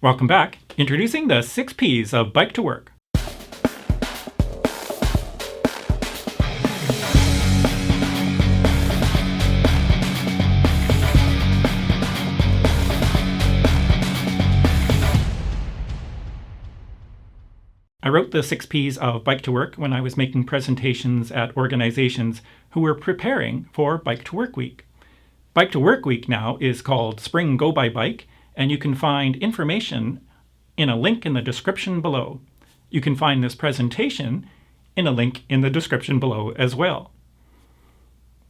Welcome back. Introducing the 6P's of Bike to Work. I wrote the 6P's of Bike to Work when I was making presentations at organizations who were preparing for Bike to Work Week. Bike to Work Week now is called Spring Go by Bike, and you can find information in a link in the description below. You can find this presentation in a link in the description below as well.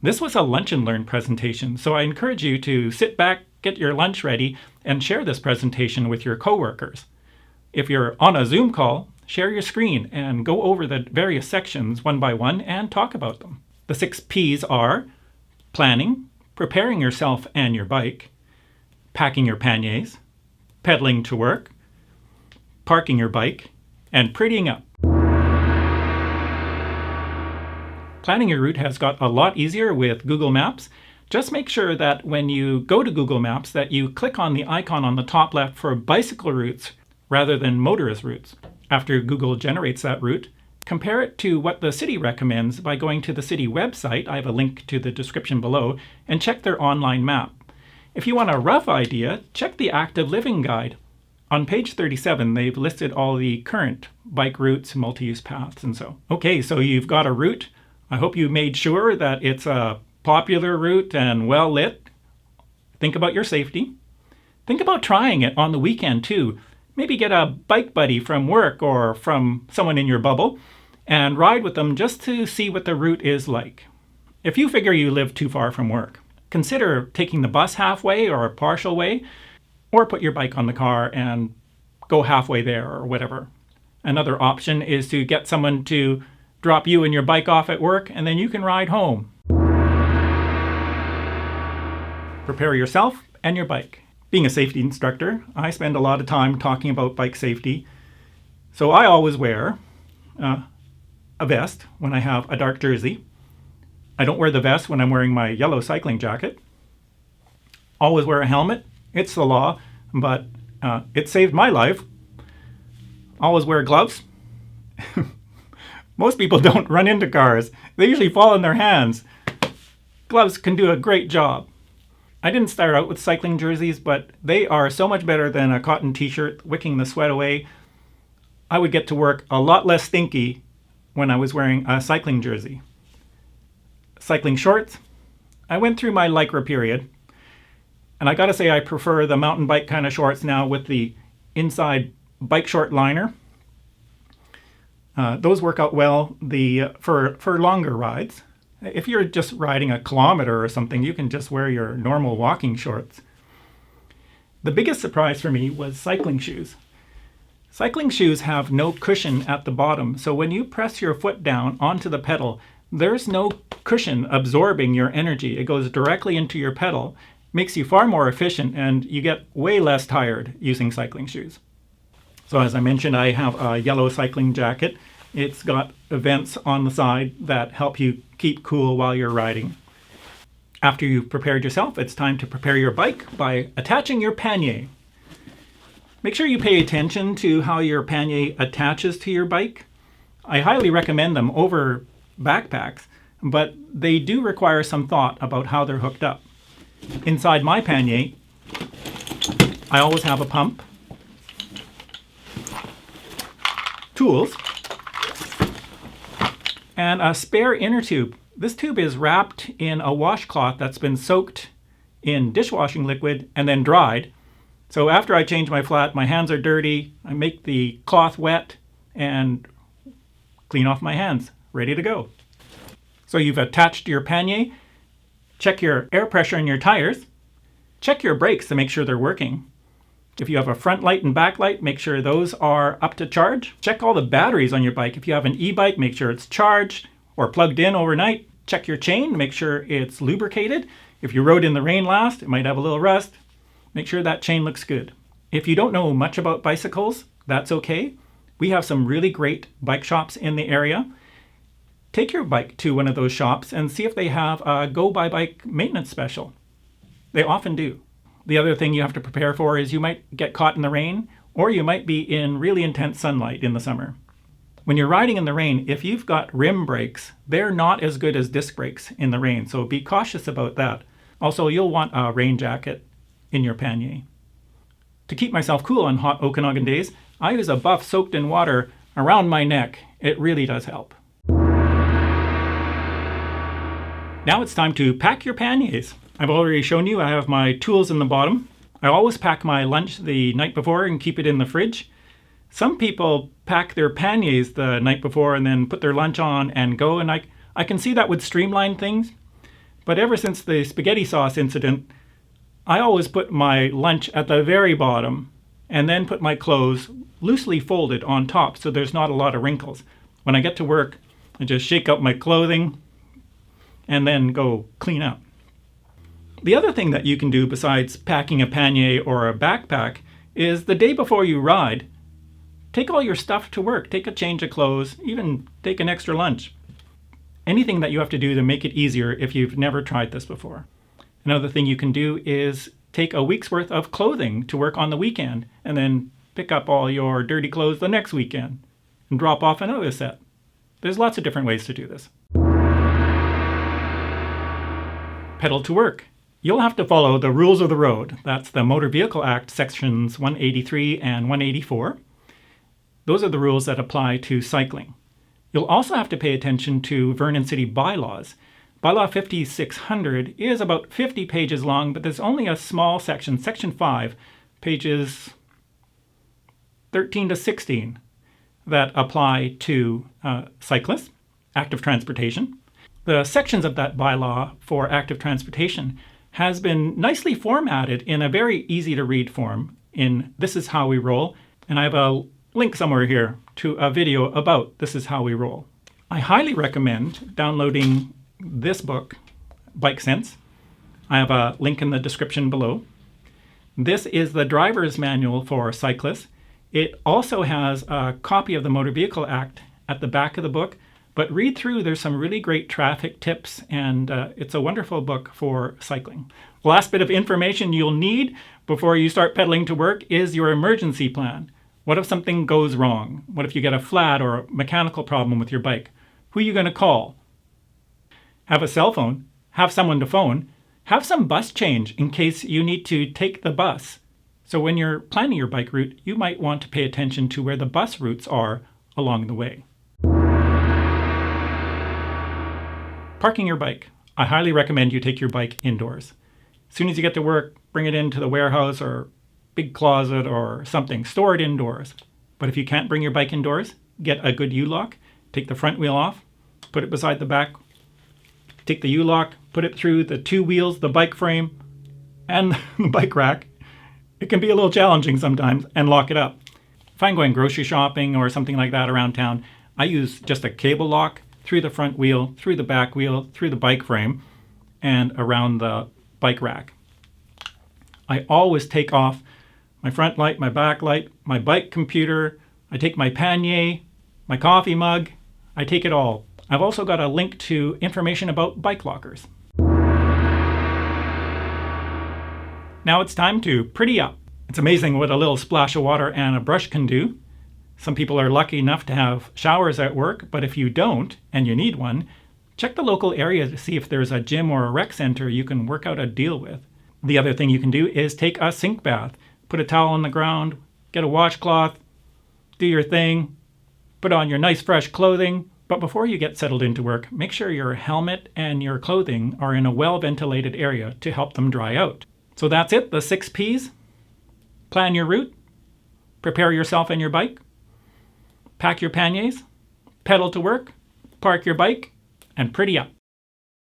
This was a lunch and learn presentation, so I encourage you to sit back, get your lunch ready, and share this presentation with your coworkers. If you're on a Zoom call, share your screen and go over the various sections one by one and talk about them. The 6P's are planning, preparing yourself and your bike, packing your panniers, pedaling to work, parking your bike, and prettying up. Planning your route has got a lot easier with Google Maps. Just make sure that when you go to Google Maps that you click on the icon on the top left for bicycle routes rather than motorist routes. After Google generates that route, compare it to what the city recommends by going to the city website, I have a link to the description below, and check their online map. If you want a rough idea, check the Active Living Guide. On page 37, they've listed all the current bike routes, multi-use paths, and so. Okay, so you've got a route. I hope you made sure that it's a popular route and well lit. Think about your safety. Think about trying it on the weekend too. Maybe get a bike buddy from work or from someone in your bubble and ride with them just to see what the route is like. If you figure you live too far from work, consider taking the bus halfway or a partial way, or put your bike on the car and go halfway there or whatever. Another option is to get someone to drop you and your bike off at work, and then you can ride home. Prepare yourself and your bike. Being a safety instructor, I spend a lot of time talking about bike safety. So I always wear a vest when I have a dark jersey. I don't wear the vest when I'm wearing my yellow cycling jacket. Always wear a helmet. It's the law, but it saved my life. Always wear gloves. Most people don't run into cars. They usually fall in their hands. Gloves can do a great job. I didn't start out with cycling jerseys, but they are so much better than a cotton t-shirt wicking the sweat away. I would get to work a lot less stinky when I was wearing a cycling jersey. Cycling shorts, I went through my Lycra period, and I gotta say I prefer the mountain bike kind of shorts now with the inside bike short liner. Those work out well for longer rides. If you're just riding a kilometer or something, you can just wear your normal walking shorts. The biggest surprise for me was cycling shoes. Cycling shoes have no cushion at the bottom, so when you press your foot down onto the pedal, there's no cushion absorbing your energy. It goes directly into your pedal, makes you far more efficient, and you get way less tired using cycling shoes. So as I mentioned, I have a yellow cycling jacket. It's got vents on the side that help you keep cool while you're riding. After you've prepared yourself, it's time to prepare your bike by attaching your pannier. Make sure you pay attention to how your pannier attaches to your bike. I highly recommend them over backpacks, but they do require some thought about how they're hooked up. Inside my pannier, I always have a pump, tools, and a spare inner tube. This tube is wrapped in a washcloth that's been soaked in dishwashing liquid and then dried. So after I change my flat, my hands are dirty, I make the cloth wet and clean off my hands, ready to go. So you've attached your pannier. Check your air pressure in your tires. Check your brakes to make sure they're working. If you have a front light and back light, make sure those are up to charge. Check all the batteries on your bike. If you have an e-bike, make sure it's charged or plugged in overnight. Check your chain, make sure it's lubricated. If you rode in the rain last, it might have a little rust. Make sure that chain looks good. If you don't know much about bicycles, that's okay. We have some really great bike shops in the area. Take your bike to one of those shops and see if they have a Go by Bike maintenance special. They often do. The other thing you have to prepare for is you might get caught in the rain. or you might be in really intense sunlight in the summer. When you're riding in the rain, if you've got rim brakes, they're not as good as disc brakes in the rain, so be cautious about that. Also, you'll want a rain jacket in your pannier. To keep myself cool on hot Okanagan days, I use a buff soaked in water around my neck. It really does help. Now it's time to pack your panniers. I've already shown you I have my tools in the bottom. I always pack my lunch the night before and keep it in the fridge. Some people pack their panniers the night before and then put their lunch on and go, and I can see that would streamline things. But ever since the spaghetti sauce incident, I always put my lunch at the very bottom and then put my clothes loosely folded on top so there's not a lot of wrinkles. When I get to work, I just shake out my clothing and then go clean up. The other thing that you can do besides packing a pannier or a backpack is the day before you ride, take all your stuff to work. Take a change of clothes, even take an extra lunch. Anything that you have to do to make it easier if you've never tried this before. Another thing you can do is take a week's worth of clothing to work on the weekend and then pick up all your dirty clothes the next weekend and drop off another set. There's lots of different ways to do this. Pedal to work. You'll have to follow the rules of the road. That's the Motor Vehicle Act sections 183 and 184. Those are the rules that apply to cycling. You'll also have to pay attention to Vernon City bylaws. Bylaw 5600 is about 50 pages long, but there's only a small section, section 5, pages 13 to 16, that apply to cyclists, active transportation. The sections of that bylaw for active transportation has been nicely formatted in a very easy to read form in This Is How We Roll, and I have a link somewhere here to a video about This Is How We Roll. I highly recommend downloading this book, Bike Sense. I have a link in the description below. This is the driver's manual for cyclists. It also has a copy of the Motor Vehicle Act at the back of the book, but read through, there's some really great traffic tips, and it's a wonderful book for cycling. The last bit of information you'll need before you start pedaling to work is your emergency plan. What if something goes wrong? What if you get a flat or a mechanical problem with your bike? Who are you going to call? Have a cell phone, have someone to phone, have some bus change in case you need to take the bus. So when you're planning your bike route, you might want to pay attention to where the bus routes are along the way. Parking your bike. I highly recommend you take your bike indoors. As soon as you get to work, bring it into the warehouse or big closet or something. Store it indoors. But if you can't bring your bike indoors, get a good U-lock. Take the front wheel off, put it beside the back. Take the U-lock, put it through the two wheels, the bike frame, and the bike rack. It can be a little challenging sometimes, and lock it up. If I'm going grocery shopping or something like that around town, I use just a cable lock through the front wheel, through the back wheel, through the bike frame, and around the bike rack. I always take off my front light, my back light, my bike computer. I take my pannier, my coffee mug. I take it all. I've also got a link to information about bike lockers. Now it's time to pretty up. It's amazing what a little splash of water and a brush can do. Some people are lucky enough to have showers at work, but if you don't and you need one, check the local area to see if there's a gym or a rec center you can work out a deal with. The other thing you can do is take a sink bath. Put a towel on the ground, get a washcloth, do your thing, put on your nice fresh clothing. But before you get settled into work, make sure your helmet and your clothing are in a well-ventilated area to help them dry out. So that's it, the 6 P's. Plan your route, prepare yourself and your bike, pack your panniers, pedal to work, park your bike, and pretty up.